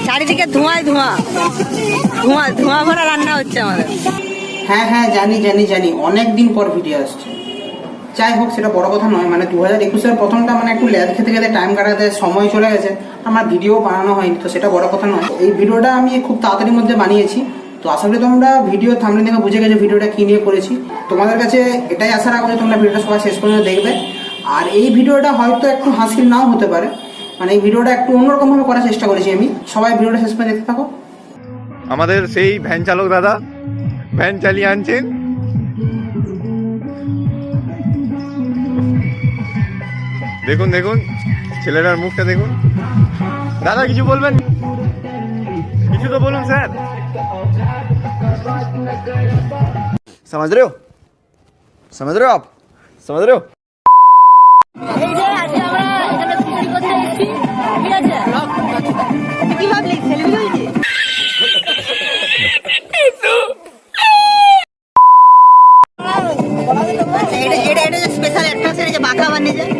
চারিদিকে ধোঁয়ায় ধোঁয়া ধোঁয়া ধোঁয়া ভরা রান্না হচ্ছে আমাদের। হ্যাঁ হ্যাঁ জানি জানি জানি, অনেকদিন পর ভিডিও আসছে। যাই হোক, সেটা বড় কথা নয়। মানে 2021-এর প্রথমটা মানে একটু ল্যাদ খেতে খেতে টাইম কাটাতে সময় চলে গেছে, আমার ভিডিও বানানো হয়নি, তো সেটা বড় কথা নয়। এই ভিডিওটা আমি খুব তাড়াতাড়ির মধ্যে বানিয়েছি, তো আশা করি তোমরা ভিডিও থাম্বনেল দেখে বুঝে গেছো ভিডিওটা কী নিয়ে করেছি। তোমাদের কাছে এটাই আশা রাখবো যে তোমরা ভিডিওটা সবাই শেষ পর্যন্ত দেখবে। আর এই ভিডিওটা হয়তো একটু হাসির নাও হতে পারে, মানে এই ভিডিওটা একটু অন্যরকমভাবে করার চেষ্টা করেছি আমি। সবাই ভিডিওটা শেষ পর্যন্ত দেখতে থাকো। আমাদের সেই ভ্যান চালক দাদা ভ্যান চালিয়ে আনছেন। দেখুন দেখুন ছেলেটার মুখটা দেখুন। দাদা কিছু বলবেন? কিছু তো বলুন স্যার। समझ रहे हो? समझ रहे हो आप? समझ रहे हो? এই যে আজকে আমরা এখানে পিকনিক করতে এসেছি, ঠিক আছে? কি ভাবলি সেলিব্রিটি হয়েছি? এটা স্পেশাল অ্যাট্রাকশন, যে বাঁকা বানিয়ে যায়।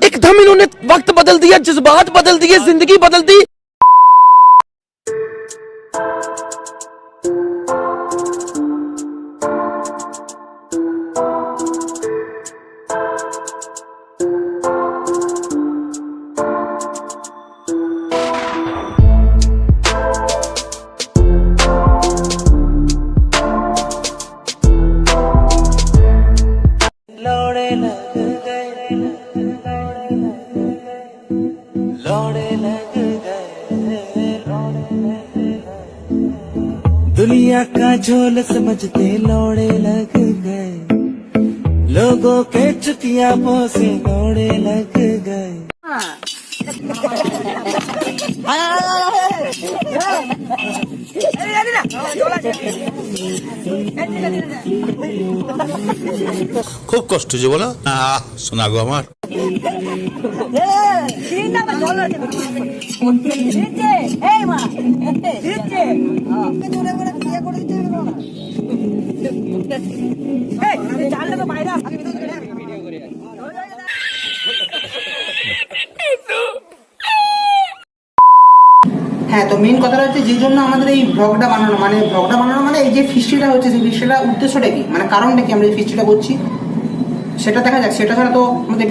एकदम इन्होंने वक्त बदल दिया, जज्बात बदल दिए, जिंदगी बदल दी। दुनिया का झोल समझते लौड़े लग गए, लोगों के चुतियापों से लौड़े लग गए। খুব কষ্ট যে বলো শোনা গো আমার। হ্যাঁ, তো মেন কথাটা হচ্ছে যে জন্য আমাদের এই ব্লগটা বানানো, মানে এই যে ফিস্টিটা হচ্ছে, সেই ফিস্টিটার উদ্দেশ্যটা কি, মানে কারণটা কি আমরা এই ফিস্টিটা করছি সেটা দেখা যাক। সেটা ছাড়া তো আমাদের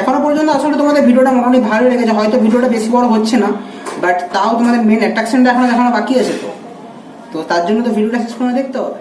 এখনো পর্যন্ত আসলে তোমাদের ভিডিওটা মোটামুটি ভালো লেগেছে। হয়তো ভিডিওটা বেশি বড় হচ্ছে না, বাট তাও তোমাদের মেন অ্যাট্রাকশনটা এখনো দেখানো বাকি আছে। তো তার জন্য তো ভিডিওটা শেষ করে দেখতে হবে।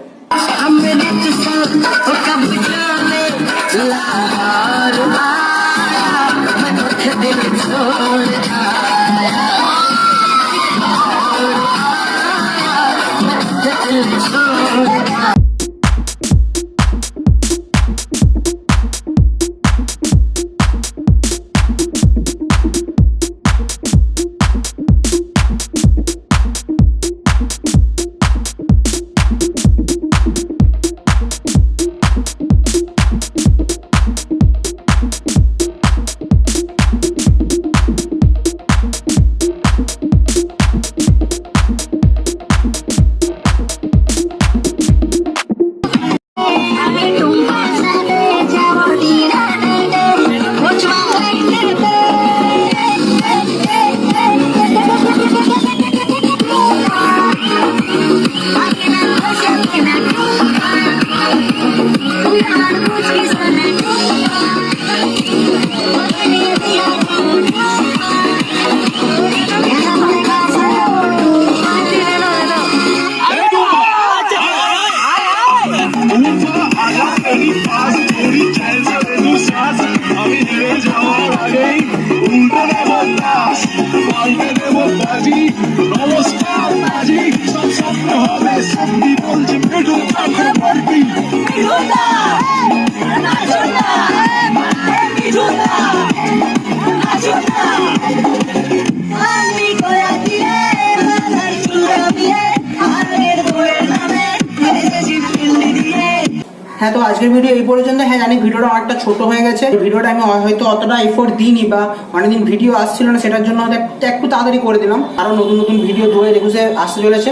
হ্যাঁ, তো আজকের ভিডিও এই পর্যন্ত। হ্যাঁ জানি ভিডিওটা অনেকটা ছোট হয়ে গেছে। ভিডিওটা আমি হয়তো অতটা এফোর্ট দিইনি, বা অনেকদিন ভিডিও আসছিল না, সেটার জন্য হয়তো একটু তাড়াতাড়ি করে দিলাম। আরো নতুন নতুন ভিডিও 2021-এ আসতে চলেছে।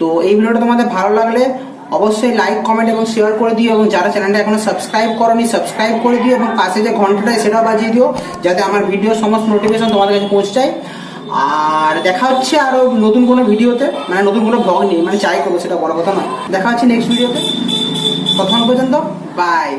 তো এই ভিডিওটা তোমাদের ভালো লাগলে অবশ্যই লাইক, কমেন্ট এবং শেয়ার করে দিও, এবং যারা চ্যানেলটা এখনো সাবস্ক্রাইব করোনি সাবস্ক্রাইব করে দিও, এবং পাশে যে ঘন্টাটা সেটাও বাজিয়ে দিও, যাতে আমার ভিডিও সমস্ত নোটিফিকেশন তোমাদের কাছে পৌঁছায়। আর দেখা হচ্ছে আরো নতুন কোনো ভিডিওতে, মানে নতুন কোনো ব্লগ নেই, মানে চাই করবো, সেটা বড় কথা নয়। দেখা হচ্ছে নেক্সট ভিডিওতে। ততক্ষণ পর্যন্ত বাই।